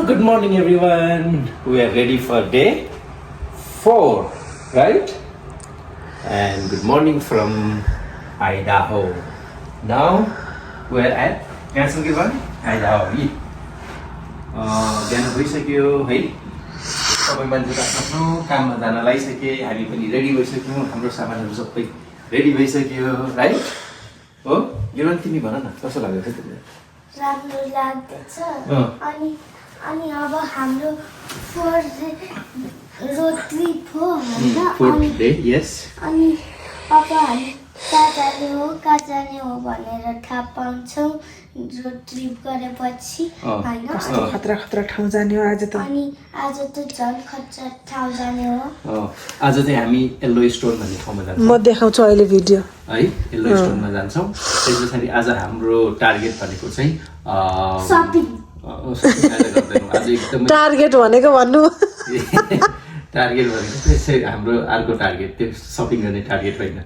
Good morning, everyone. We are ready for day 4, right? And good morning from Idaho. Now we are at Kansas, Idaho. बिहान भइसक्यो है सबै मान्छेहरू आफ्नो काममा जान लागिसके हामी पनि रेडी भइसक्यौँ हाम्रो सामानहरू सबै रेडी भइसक्यो राइट हो गिरन तिमी भन न कस्तो लाग्यो तिमीलाई राम्रो लाग्दैछ अनि अब हाम्रो रोड ट्रिप हो फोर्थ डे यस अनि पापा हामी कहाँ जाने हो भनेर थाहा पाउँछौँ रोड ट्रिप गरेपछि होइन खतरा ठाउँ जाने हो आज त अनि आज त झन् खतरा ठाउँ जाने हो आज चाहिँ हामी येल्लो स्टोन भन्ने ठाउँमा जान्छौँ म देखाउँछु अहिले भिडियो है येल्लो स्टोनमा जान्छौँ त्यस पछाडि आज हाम्रो टार्गेट भनेको चाहिँ सपिङ आज एकदमै टार्गेट भनेको भन्नु टार्गेट भनेको त्यसै हाम्रो अर्को टार्गेट त्यो सपिङ गर्ने टार्गेट होइन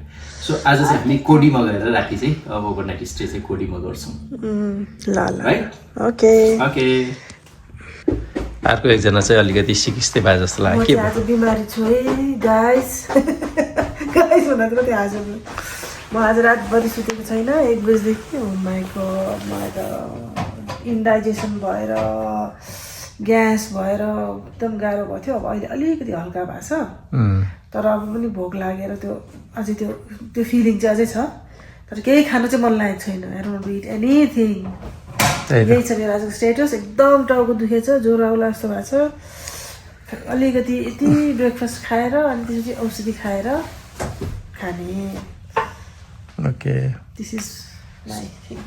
सो आज चाहिँ हामी कोडीमा गएर राति चाहिँ अब ओभरनाइट स्टे चाहिँ कोडीमा गर्छौँ ल ल राइट ओके ओके अर्को एकजना चाहिँ अलिकति सिकिस्ते भए जस्तो लाग्यो के आज बिमारी छु है गाइस गाइस भन्दा त आज म आज रातभरि सुतेको छैन 1 बजेदेखि माई गॉड इन्डाइजेसन भएर ग्यास भएर एकदम गाह्रो भयो थियो अब अहिले अलिकति हल्का भएको छ तर अब पनि भोक लागेर त्यो अझै त्यो फिलिङ चाहिँ अझै छ तर केही खानु चाहिँ मन लागेको छैन आई डोन्ट इट एनिथिङ यही छ मेरो आजको स्टेटस एकदम टाउको दुखेछ ज्वरो आउला जस्तो भएको छ अलिकति यति ब्रेकफास्ट खाएर अनि त्यसपछि औषधि खाएर खाने okay this is my thing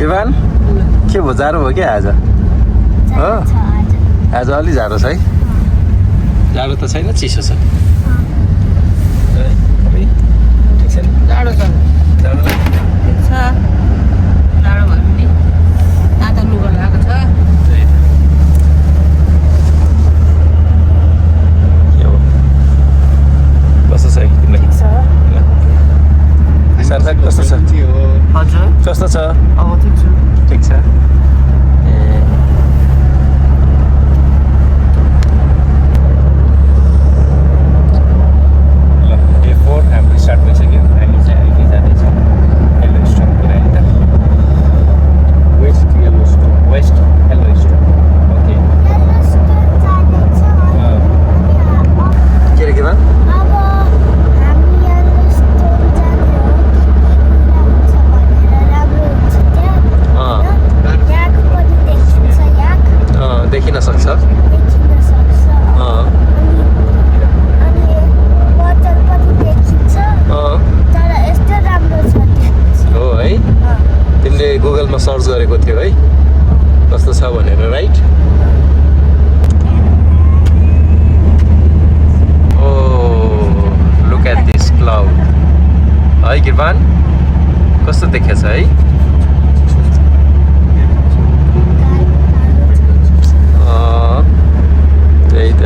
Ivan के भयो जाडो भयो क्या आज हो आज अलि जाडो छ है जाडो त छैन चिसो छ ठिक छ जाडो छ जाडो ठिक छ जाडो भयो भने तातो लुगा लगाएको छ कस्तो छ तिमीलाई सार्थक कस्तो छ हजुर कस्तो छ अब ठिक छ ठिक छ ल डे 4 हाम्रो स्टार्ट भइसक्यो हामी चाहिँ अहिले जाँदैछौँ येल्लो स्टोनको लागि वेस्ट येल्लो स्टोन ओके के रे के भन् अब हामी यहाँ स्टोर जाने हो भनेर राम्रो हुन्छ त्यहाँ यहाँको पनि देखिन्छ यहाँ देखिन सक्छ देखिन सक्छ अनि बोतल पनि देखिन्छ तर यस्तो राम्रो छ त्यहाँ हो है तिमीले गुगलमा सर्च गरेको थियो है कस्तो छ भनेर right oh look at this cloud है गिरबान कस्तो देखेछ है त्यही त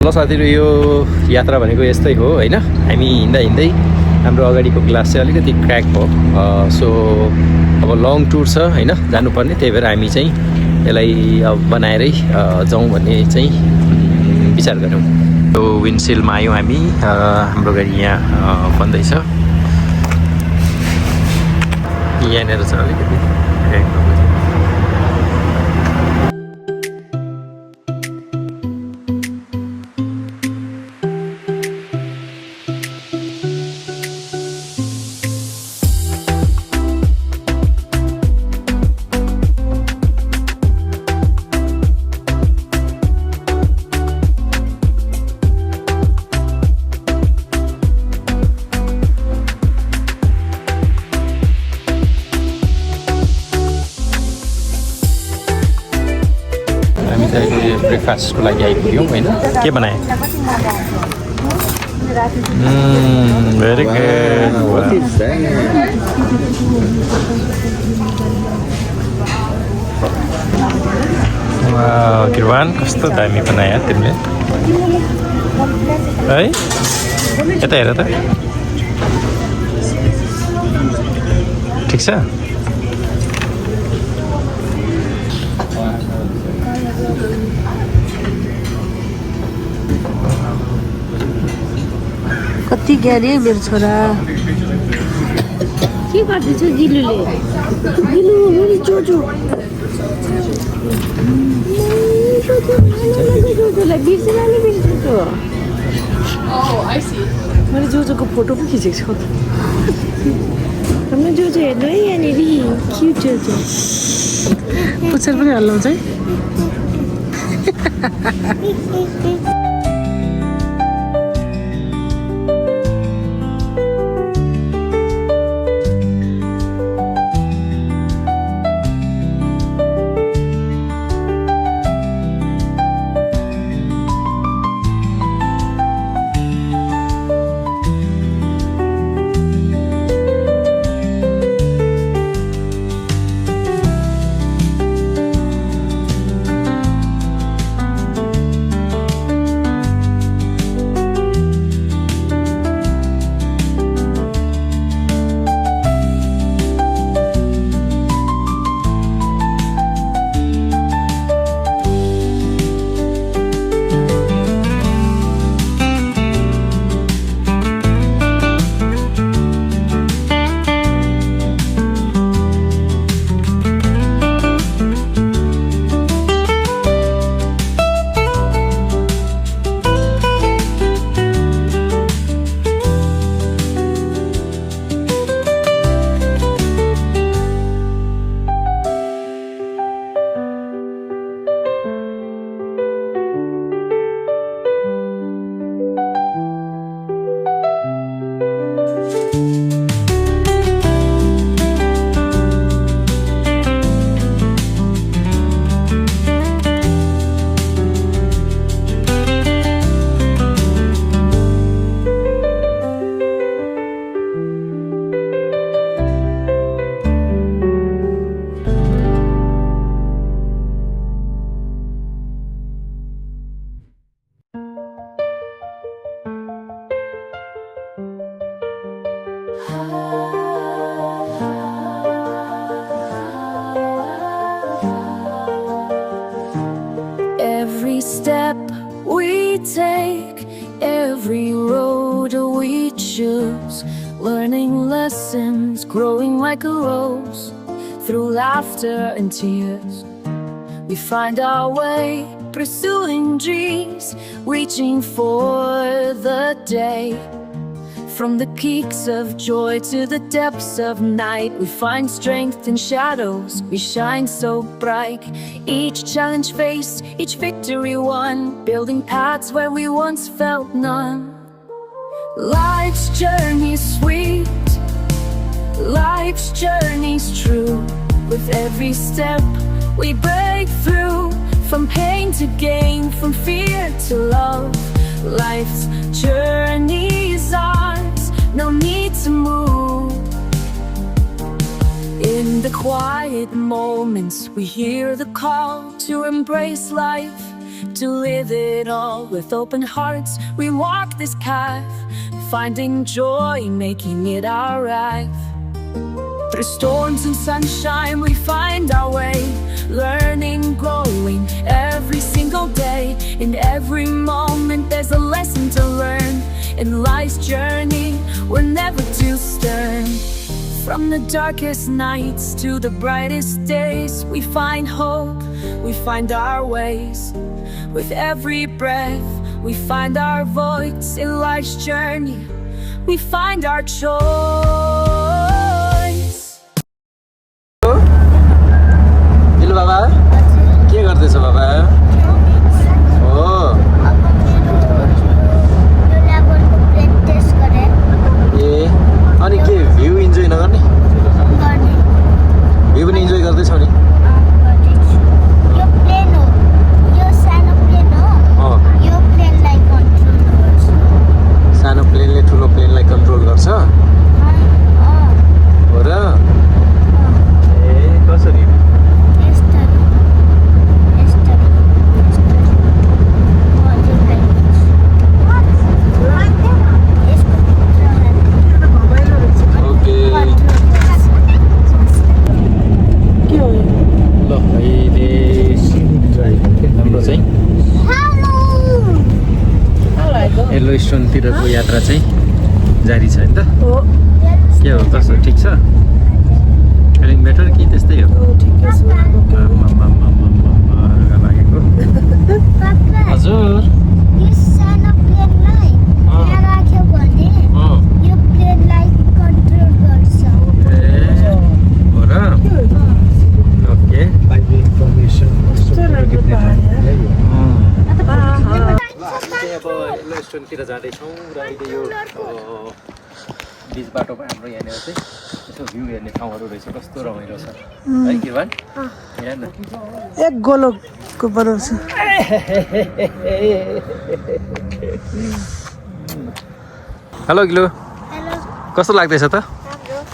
ल साथीहरू यो यात्रा भनेको यस्तै हो होइन हामी हिँड्दै हाम्रो अगाडिको ग्लास चाहिँ अलिकति क्र्याक भयो सो अब लङ टुर छ होइन जानुपर्ने त्यही भएर हामी चाहिँ यसलाई अब बनाएरै जाउँ भन्ने चाहिँ विचार गऱ्यौँ यो विन्डसिल्डमा आयौँ हामी हाम्रो गाडी यहाँ बन्दैछ यहाँनिर छ अलिकति क्र्याक भएको छ ब्रेकफास्टको लागि आइपुग्यौँ होइन के बनाए भेरी गुड किरवान कस्तो दामी बनायो तिमीले है यता हेर त ठिक छ कति ज्ञानी है मेरो छोरा के गर्दैछ गिलुले गिलु मेरो जोजो जोजोलाई बिर्सेला नि बिर्सेको मैले जोजोको फोटो पो खिचेको छु हाम्रो जोजो हेर्नु है यहाँनिर क्युट जोजो पुच्छर पनि हल्लाउँछ है Every step we take, every road we choose, learning lessons, growing like a rose. Through laughter and tears, we find our way, pursuing dreams, reaching for the day. From the peaks of joy to the depths of night, we find strength in shadows, we shine so bright. Each challenge faced, each victory won, building paths where we once felt none. Life's journey's sweet, life's journey's true. With every step we break through, from pain to gain, from fear to love. Life's journey's ours, no need to move. In the quiet moments we hear the call to embrace life, to live it all with open hearts. We walk this path, finding joy, making it our right. Through storms and sunshine, we find our way, learning, growing every single day. In every moment, there's a lesson to learn. In life's journey, we're never too stern. From the darkest nights to the brightest days, we find hope, we find our ways. With every breath, we find our voice. In life's journey, we find our choice. दिलु बाबा के गर्दैछ बाबा हो ए अनि के view enjoy नगर्ने view पनि enjoy गर्दैछौ नि सानो प्लेनले ठुलो प्लेनलाई कन्ट्रोल गर्छ हो र ए कसरी ओके के हो यो? ल अहिले हाम्रो चाहिँ येल्लो स्टोनतिरको यात्रा चाहिँ जारी छ नि त हो के हो कसो ठिक छ फिलिङ बेटर कि त्यस्तै हो ठिकै छ लागेको हजुर ए हो र ओके अब येल्लो स्टोनतिर जाँदैछौँ र अहिले यो बिच बाटोमा हाम्रो यहाँनिर चाहिँ यसो भ्यू हेर्ने ठाउँहरू रहेछ कस्तो रमाइलो छ है किरवान हेर न एक गोलोको बनाउँछु हेलो गिलु कस्तो लाग्दैछ त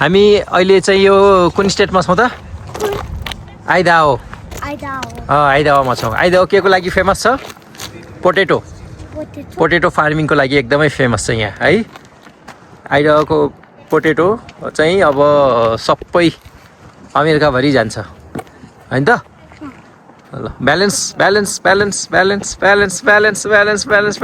हामी अहिले चाहिँ यो कुन स्टेटमा छौँ त आइदाहो आइदाहोमा छौँ आइदाहो के को लागि फेमस छ पोटेटो फार्मिङको लागि एकदमै फेमस छ यहाँ है आइदाहोको पोटेटो चाहिँ अब सबै अमेरिकाभरि जान्छ होइन त ल balance balance balance balance balance balance balance balance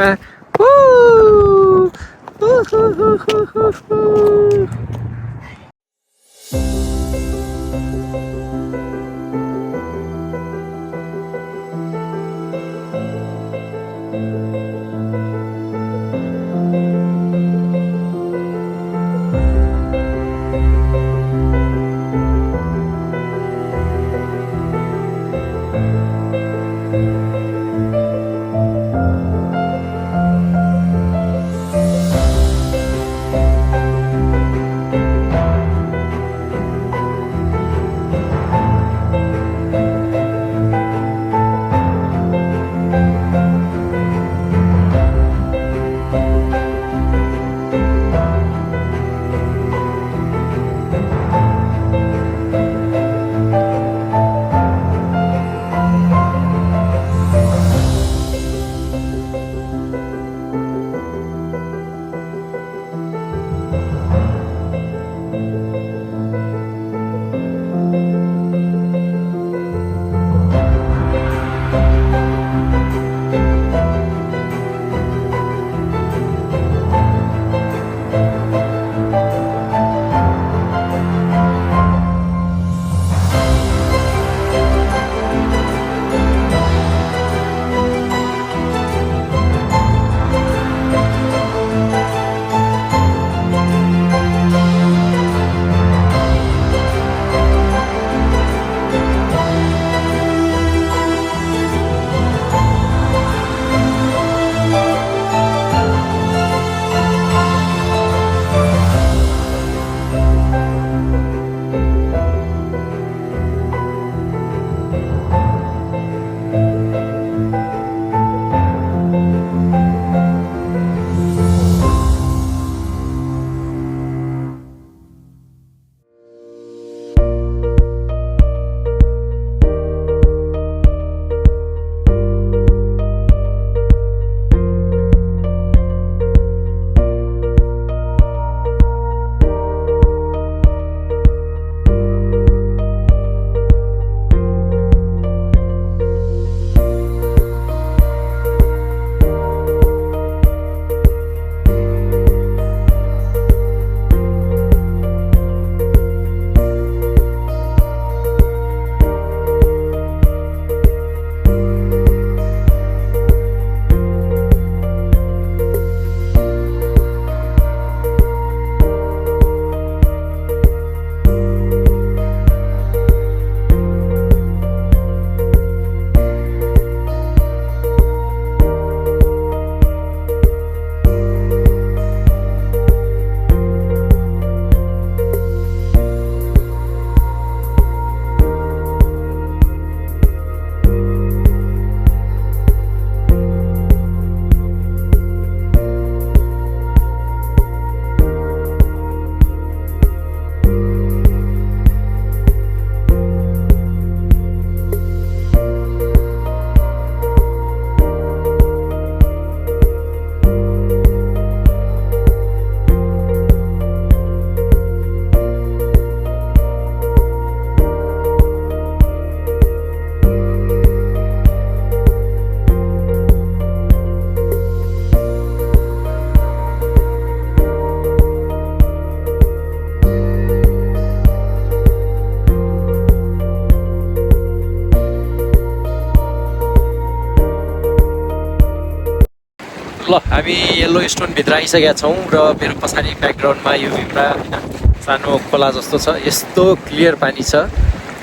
ल हामी येल्लो स्टोनभित्र आइसकेका छौँ र मेरो पछाडि ब्याकग्राउन्डमा यो एउटा होइन सानो खोला जस्तो छ। यस्तो क्लियर पानी छ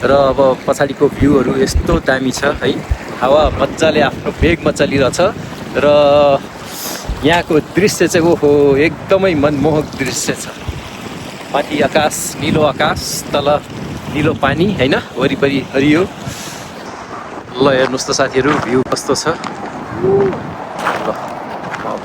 र अब पछाडिको भ्यूहरू यस्तो दामी छ है। हावा मजाले आफ्नो वेगमा चलिरहेछ र यहाँको दृश्य चाहिँ ओहो एकदमै मनमोहक दृश्य छ। माथि आकाश, निलो आकाश, तल निलो पानी होइन, वरिपरि हरियो। ल हेर्नुहोस् त साथीहरू भ्यू कस्तो छ। ल अब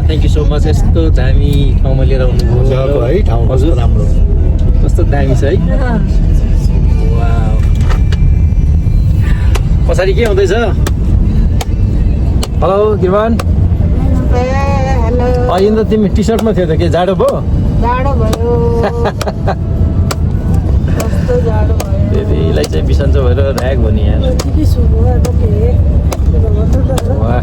थ्याङ्क यू सो मच। यस्तो दामी ठाउँमा लिएर आउनुभयो है ठाउँ हजुर राम्रो कस्तो दामी छ है। वाउ पछाडि के हुँदैछ? हेलो गिरवान। अहिले त तिमी टी सर्टमा थियो त के जाडो भयो? जाडो भयो कस्तो जाडो भयो। दिदीलाई चाहिँ बिसन्चो भएर ऱ्याग भयो नि यार। वाह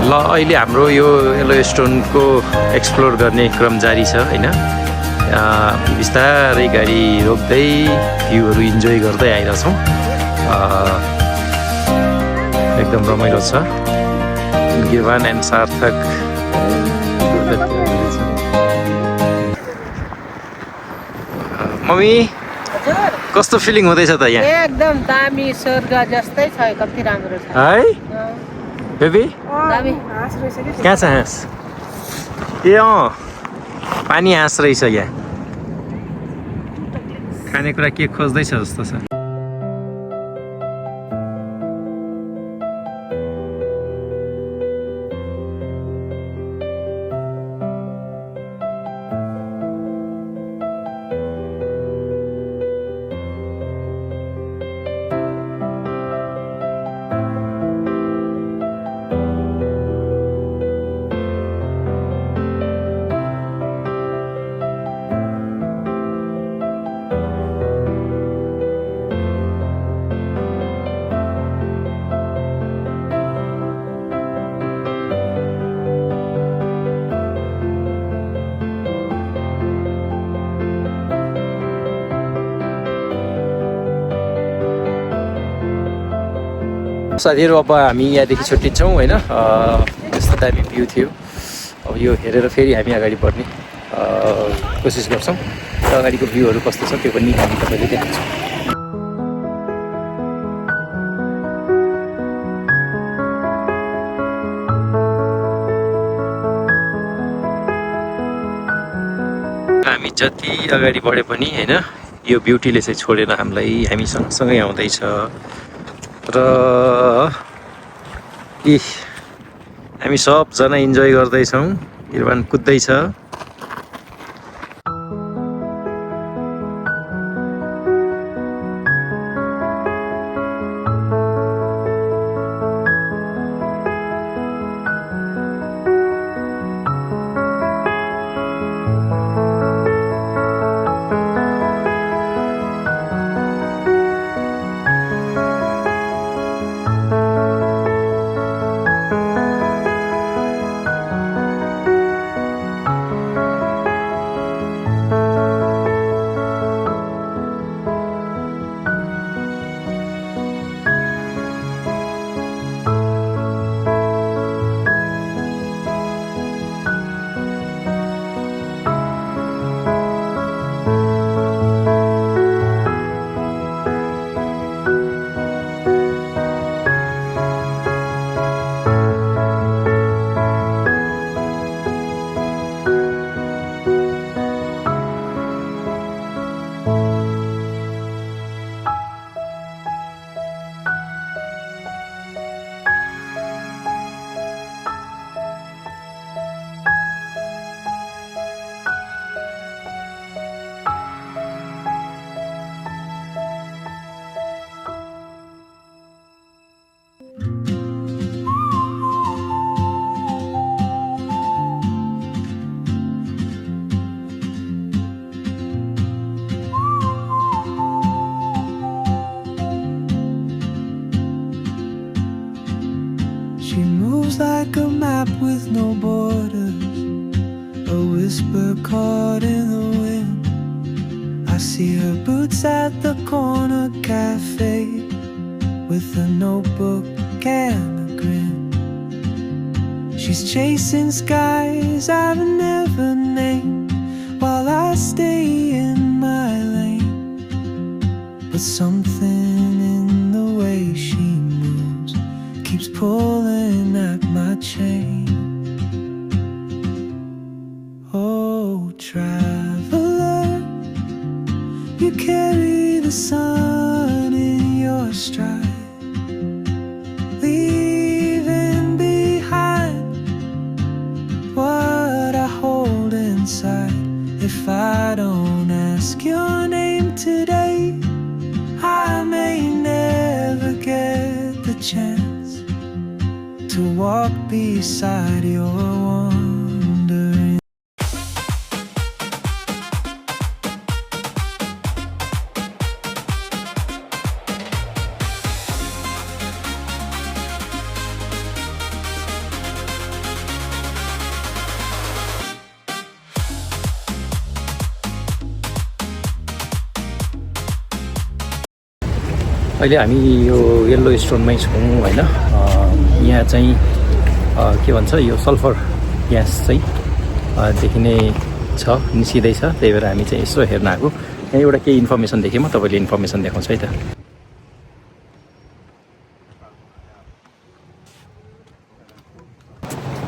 ल अहिले हाम्रो यो येल्लो स्टोनको एक्सप्लोर गर्ने क्रम जारी छ होइन। बिस्तारै गाडी रोक्दै भ्यूहरू इन्जोय गर्दै आइरहेछौँ। एकदम रमाइलो छ। गिरवान एन्ड सार्थक मम्मी कस्तो फिलिङ हुँदैछ त यहाँ? एकदम दामी स्वर्ग जस्तै छ। कति राम्रो छ है बेबी? दामी कहाँ छ हाँस? ए पानी हाँस रहेछ यहाँ। खानेकुरा के खोज्दैछ जस्तो छ। साथीहरू अब हामी यहाँदेखि छुट्टिन्छौँ होइन। यस्तो दामी भ्यू थियो। अब यो हेरेर फेरि हामी अगाडि बढ्ने कोसिस गर्छौँ र अगाडिको भ्यूहरू कस्तो छ त्यो पनि हामी तपाईँले देखाउँछौँ। हामी जति अगाडि बढे पनि होइन यो ब्युटीले चाहिँ छोडेर हामीलाई हामी सँगसँगै आउँदैछ र हामी सबजना इन्जोय गर्दैछौँ। गिरवान कुद्दैछ। She moves like a map with no borders, a whisper caught in the wind. I see her boots at the corner cafe with a notebook and a grin. She's chasing skies I've never named while I stay in my lane. But something in the way she moves keeps pulling at my chain. Oh, traveler, you carry the sun in your stride, leaving behind what I hold inside. If I don't ask your name today, I may never get the chance to walk beside your wandering. अहिले हामी यो yellow स्टोनमै छौँ होइन। यहाँ चाहिँ के भन्छ यो सल्फर ग्यास चाहिँ देखिने छ, निस्किँदैछ। त्यही भएर हामी चाहिँ यसो हेर्न आएको। यहाँ एउटा केही इन्फर्मेसन देखेँ म, तपाईँले इन्फर्मेसन देखाउँछु है त।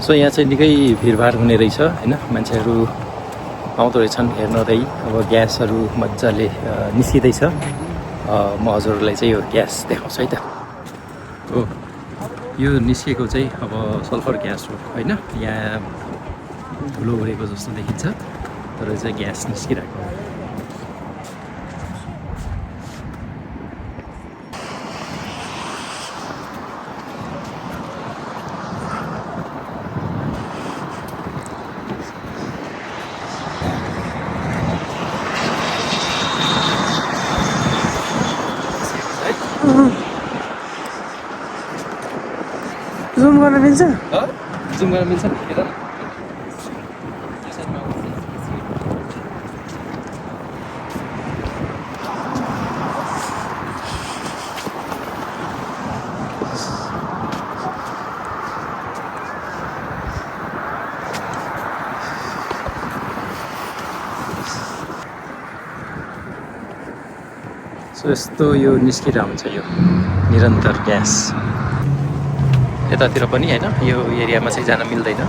सो यहाँ चाहिँ निकै भिडभाड हुने रहेछ होइन, मान्छेहरू आउँदो रहेछन् हेर्नलाई। अब ग्यासहरू मजाले निस्किँदैछ। म हजुरहरूलाई चाहिँ यो ग्यास देखाउँछु है त। हो, यो निस्किएको चाहिँ अब सल्फर ग्यास हो होइन। यहाँ धुलो उडेको जस्तो देखिन्छ तर चाहिँ ग्यास निस्किरहेको हो। जुम गर्न मिल्छ? जुम गर्न मिल्छ नि, हेर न। सो यस्तो यो निस्किरहेको हुन्छ यो निरन्तर ग्यास। यतातिर पनि होइन, यो एरियामा चाहिँ जान मिल्दैन।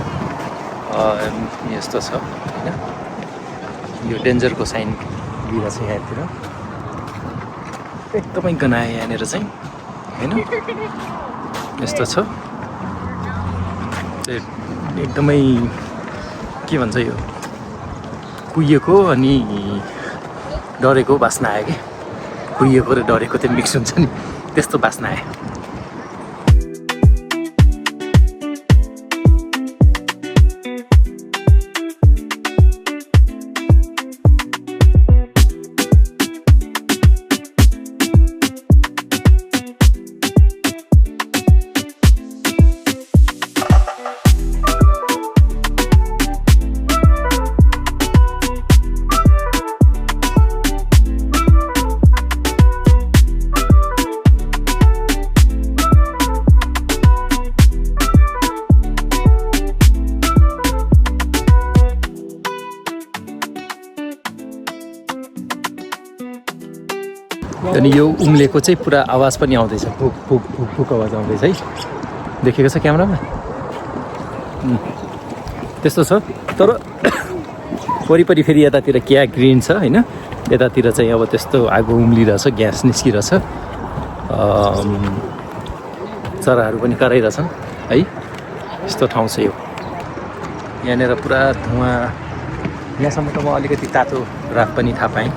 यस्तो छ होइन, यो डेन्जरको साइन दिएर छ यहाँतिर। एकदमै गनायो यहाँनिर चाहिँ होइन। यस्तो छ एकदमै के भन्छ यो कुहिएको अनि डरेको बास्ना आयो कि। कुहिएको र डरेको चाहिँ मिक्स हुन्छ नि, त्यस्तो बास्ना आयो। अनि यो उम्लेको चाहिँ पुरा आवाज पनि आउँदैछ, फुक फुक फुक फुक आवाज आउँदैछ है। देखेको छ क्यामेरामा? त्यस्तो छ। तर वरिपरि फेरि यतातिर क्या ग्रिन छ होइन। यतातिर चाहिँ अब त्यस्तो आगो उम्लिरहेछ, ग्यास निस्किरहेछ। चराहरू पनि कराइरहेछन् है। यस्तो ठाउँ छ यो। यहाँनिर पुरा धुवा। यहाँसम्म त म अलिकति तातो रात पनि थाहा पाएँ।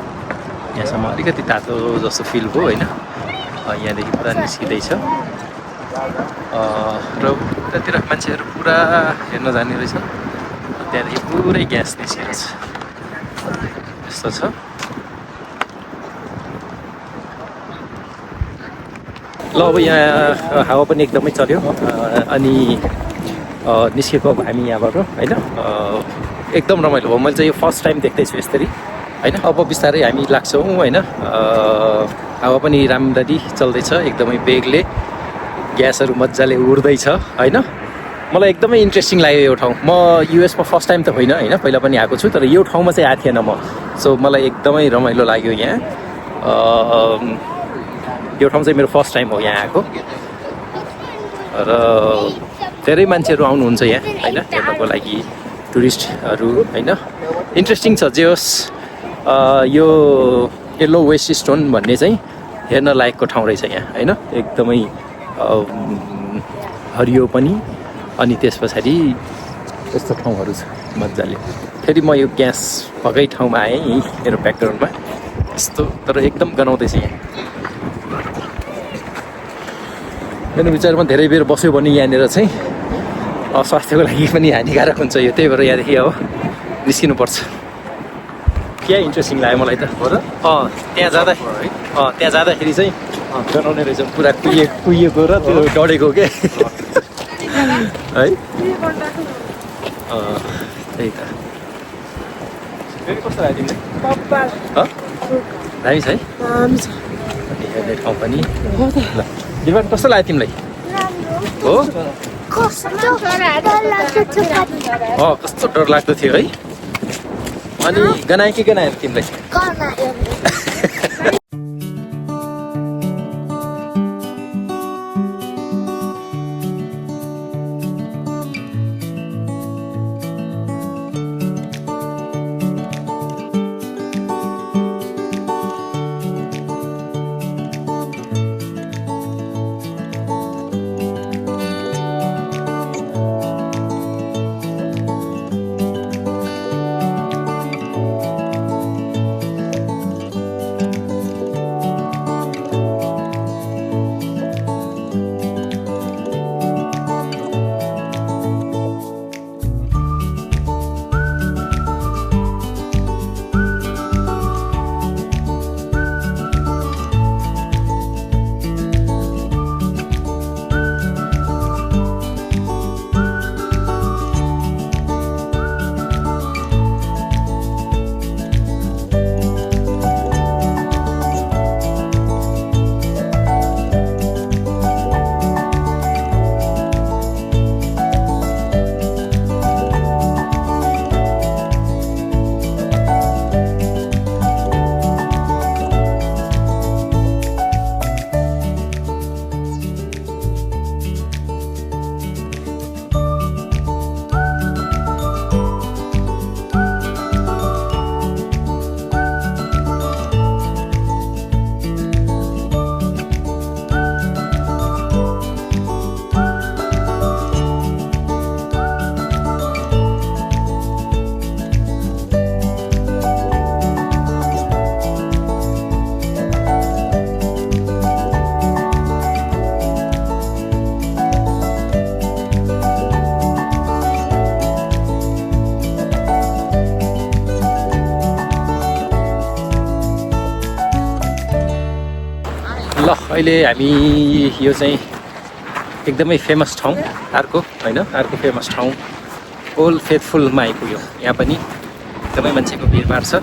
यहाँसम्म अलिकति तातो जस्तो फिल भयो होइन। यहाँदेखि पुरा निस्किँदैछ र उतातिर मान्छेहरू पुरा हेर्न जाने रहेछ। त्यहाँदेखि पुरै ग्यास निस्किरहेछ। यस्तो छ। ल अब यहाँ हावा पनि एकदमै चल्यो अनि निस्केको अब हामी यहाँबाट होइन एकदम रमाइलो भयो मैले चाहिँ यो फर्स्ट टाइम देख्दैछु यसरी होइन अब बिस्तारै हामी लाग्छौँ होइन हावा पनि राम्ररी चल्दैछ एकदमै बेगले ग्यासहरू मजाले उड्दैछ होइन मलाई एकदमै इन्ट्रेस्टिङ लाग्यो यो ठाउँ म युएसमा फर्स्ट टाइम त होइन होइन पहिला पनि आएको छु तर यो ठाउँमा चाहिँ आएको थिएन म सो मलाई एकदमै रमाइलो लाग्यो यहाँ यो ठाउँ चाहिँ मेरो फर्स्ट टाइम हो यहाँ आएको र धेरै मान्छेहरू आउनुहुन्छ यहाँ होइन हेर्नको लागि टुरिस्टहरू होइन इन्ट्रेस्टिङ छ जे होस् यो येल्लो वेस्ट स्टोन भन्ने चाहिँ हेर्न लायकको ठाउँ रहेछ यहाँ होइन एकदमै हरियो पनि अनि त्यस पछाडि यस्तो ठाउँहरू छ मजाले फेरि म यो ग्यास भएकै ठाउँमा आएँ यहीँ मेरो ब्याकग्राउन्डमा यस्तो तर एकदम गनाउँदैछ यहाँ मेरो विचारमा धेरै बेर बस्यो भने यहाँनिर चाहिँ स्वास्थ्यको लागि पनि हानिकारक हुन्छ यो त्यही भएर यहाँदेखि अब निस्किनुपर्छ क्या इन्ट्रेस्टिङ लाग्यो मलाई त हो र त्यहाँ जाँदाखेरि चाहिँ गनाउने रहेछ पुरा कुहिएको र त्यो डढेको के है त्यही त फेरि कस्तो लाग्यो तिमीलाई दामी छ है हेर्ने ठाउँ पनि ल जीवन कस्तो लाग्यो तिमीलाई हो कस्तो डर लाग्दो थियो है अनि गनायो कि गनायो तिमीलाई ल अहिले हामी यो चाहिँ एकदमै फेमस ठाउँ अर्को फेमस ठाउँ ओल्ड फेथफुलमा आइपुग्यो यहाँ पनि एकदमै मान्छेको भिडभाड छ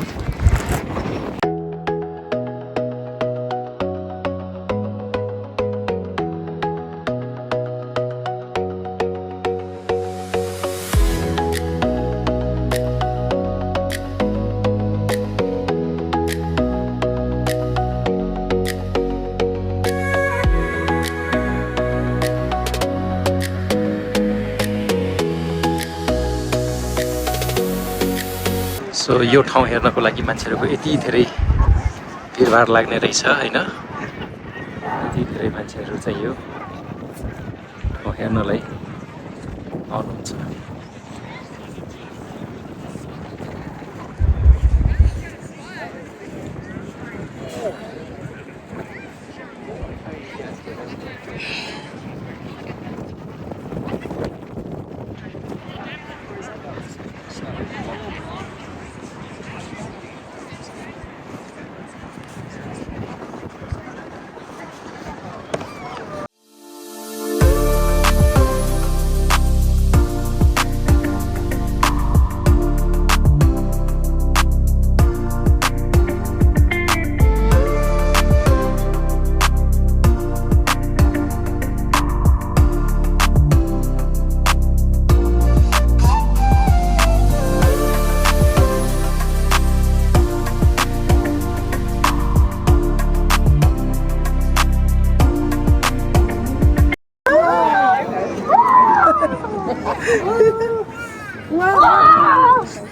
सो यो ठाउँ हेर्नको लागि मान्छेहरूको यति धेरै भिडभाड लाग्ने रहेछ होइन यति धेरै मान्छेहरू चाहिँ यो ठाउँ हेर्नलाई आउनुहुन्छ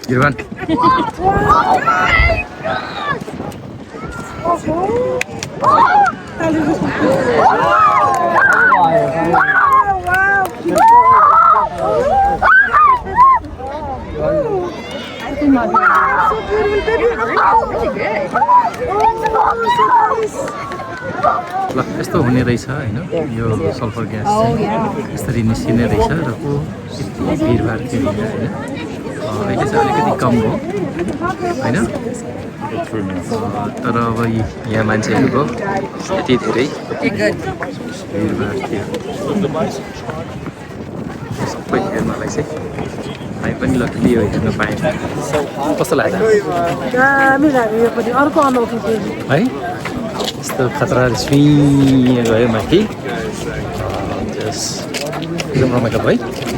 Irfan. ल यस्तो हुने रहेछ होइन यो सल्फर ग्यास चाहिँ यसरी निस्किने रहेछ र को यति भिडभाड थियो होइन अहिले चाहिँ अलिकति कम हो होइन तर अब यहाँ मान्छेहरूको यति धेरै भिडभाड थियो सबै हेर्नलाई चाहिँ हामी पनि लकिली यो हेर्न पाएँ कस्तो लाग्छ दामी लाग्यो यो पनि अर्को अनौठो है यस्तो खतरा छुइँ गयो माथि एकदम रमाइलो भयो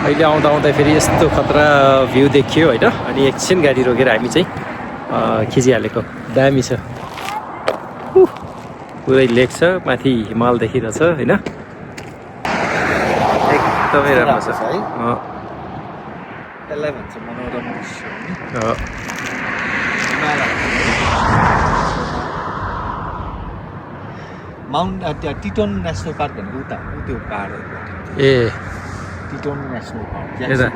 अहिले आउँदा आउँदा फेरि यस्तो खतरा भ्यू देखियो होइन अनि एकछिन गाडी रोकेर हामी चाहिँ खिचिहालेको दामी छ पुरै लेक छ माथि हिमाल देखिरहेछ होइन एकदमै राम्रो छ यसलाई भन्छ मनोरम दृश्य माउन्ट टिटोन नेसनल पार्क भनेको उता हो त्यो पाहाडहरूबाट ए टिटोन नेसनल पार्क यता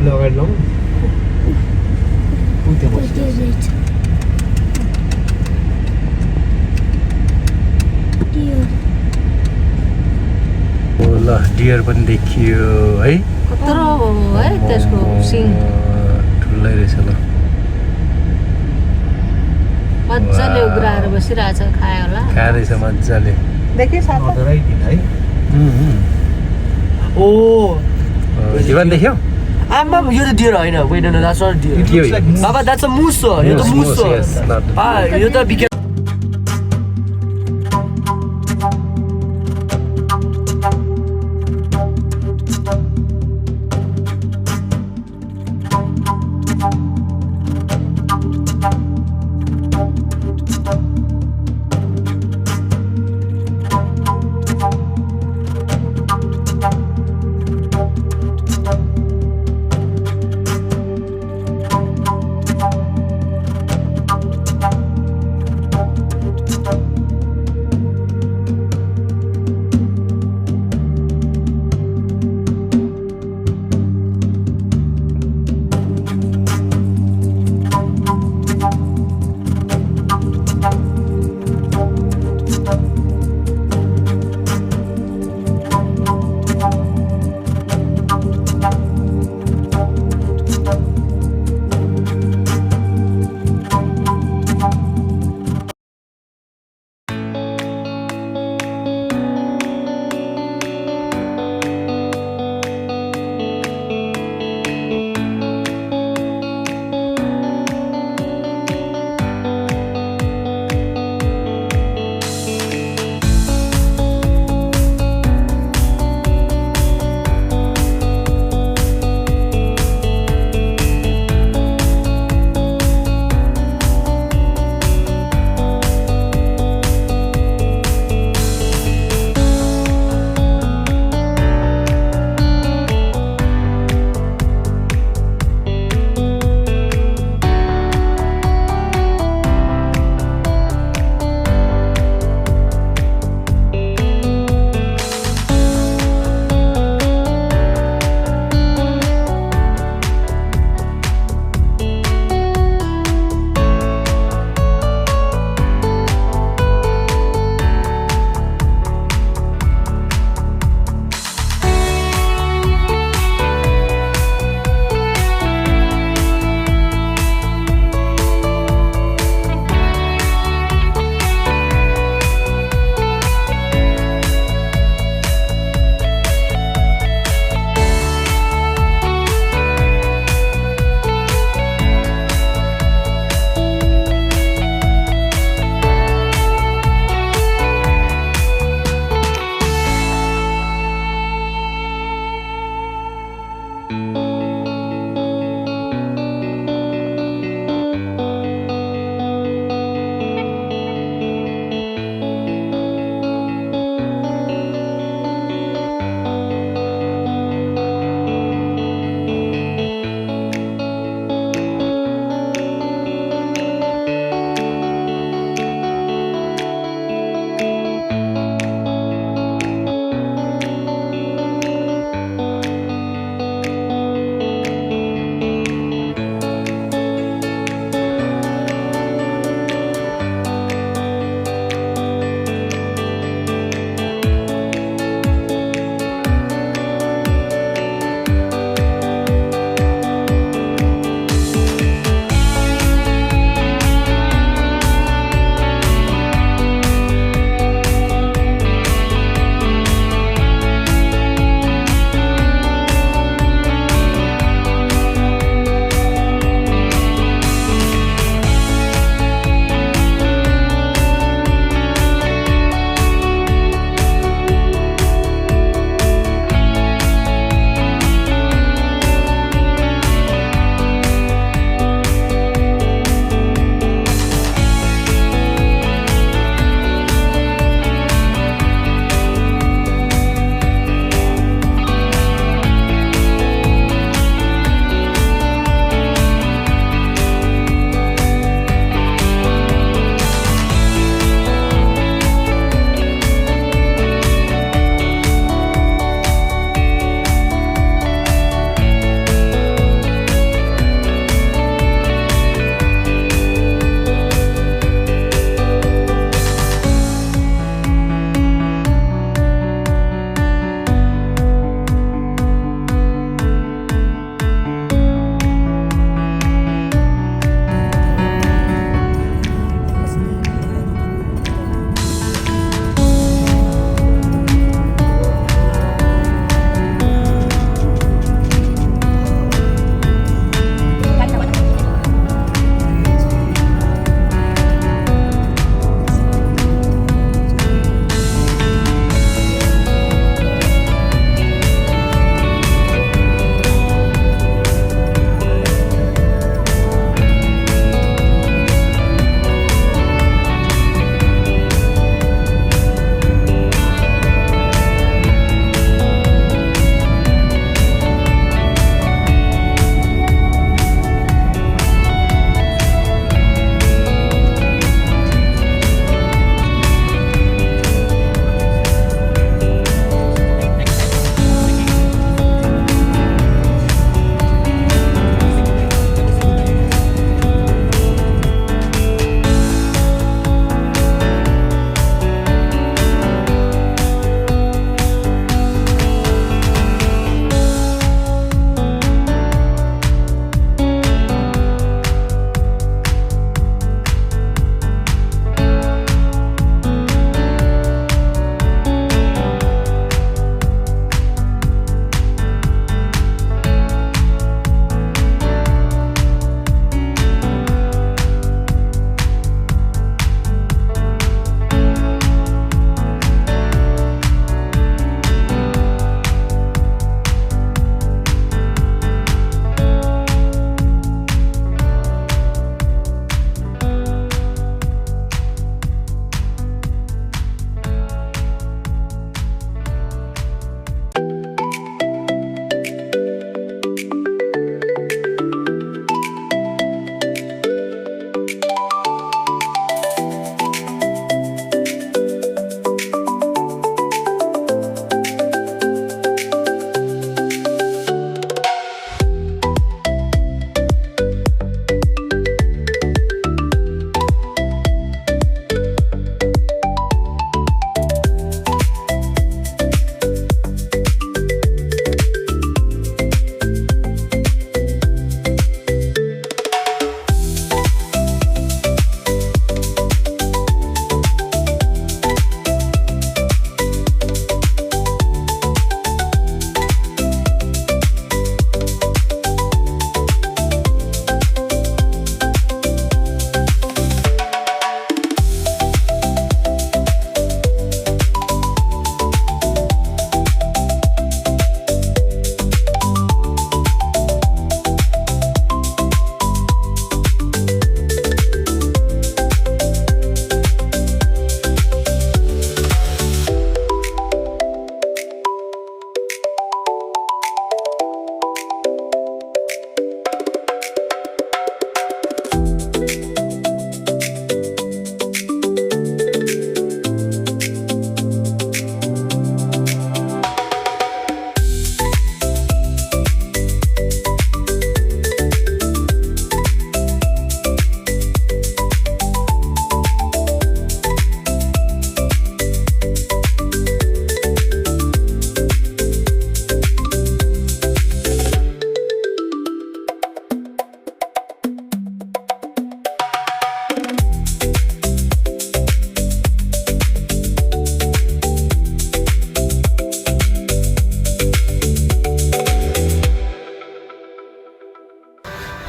लगाएर लौ ल डियर पनि देखियो है कत्रो है त्यसको सिङ ठुलै रहेछ ल मजाले उग्राएर बसिरहेछ खायो होला खाँदैछ मजाले देखेँ साथमा है ओ जीवन देख्यो आम्मा यो त डियर होइन वेट न द्याट्स नट डियर बाबा द्याट्स अ मुस हो यो त मुस हो यो त बिके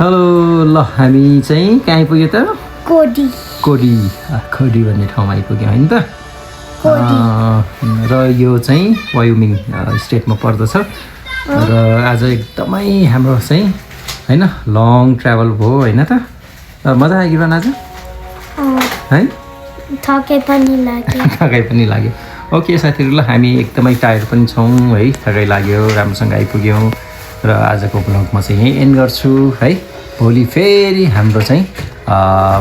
हेलो ल हामी चाहिँ कहाँ आइपुग्यो त कोडी खोडी भन्ने ठाउँमा आइपुग्यो होइन त र यो चाहिँ वायोमिङ स्टेटमा पर्दछ र आज एकदमै हाम्रो चाहिँ होइन लङ ट्राभल भयो होइन त मजा आयो किरण आज है थकै पनि लाग्यो ओके साथीहरू ल हामी एकदमै टायर्ड पनि छौँ है थकै लाग्यो राम्रोसँग आइपुग्यौँ र आजको ब्लगमा चाहिँ यहीँ एन्ड गर्छु है भोलि फेरि हाम्रो चाहिँ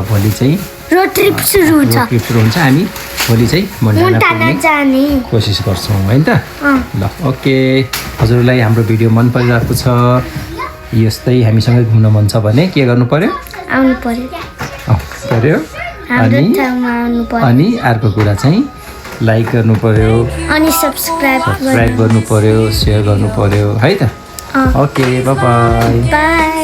भोलि चाहिँ रोड ट्रिप सुरु हुन्छ हामी भोलि चाहिँ मोन्टाना जाने कोसिस गर्छौँ होइन त ल ओके हजुरलाई हाम्रो भिडियो मन परिरहेको छ यस्तै हामीसँग घुम्न मन छ भने के गर्नु पर्यो आउनु पर्यो अनि अर्को कुरा चाहिँ लाइक गर्नु पर्यो अनि सब्सक्राइब गर्नु पर्यो सेयर गर्नु पर्यो है त ओके बाई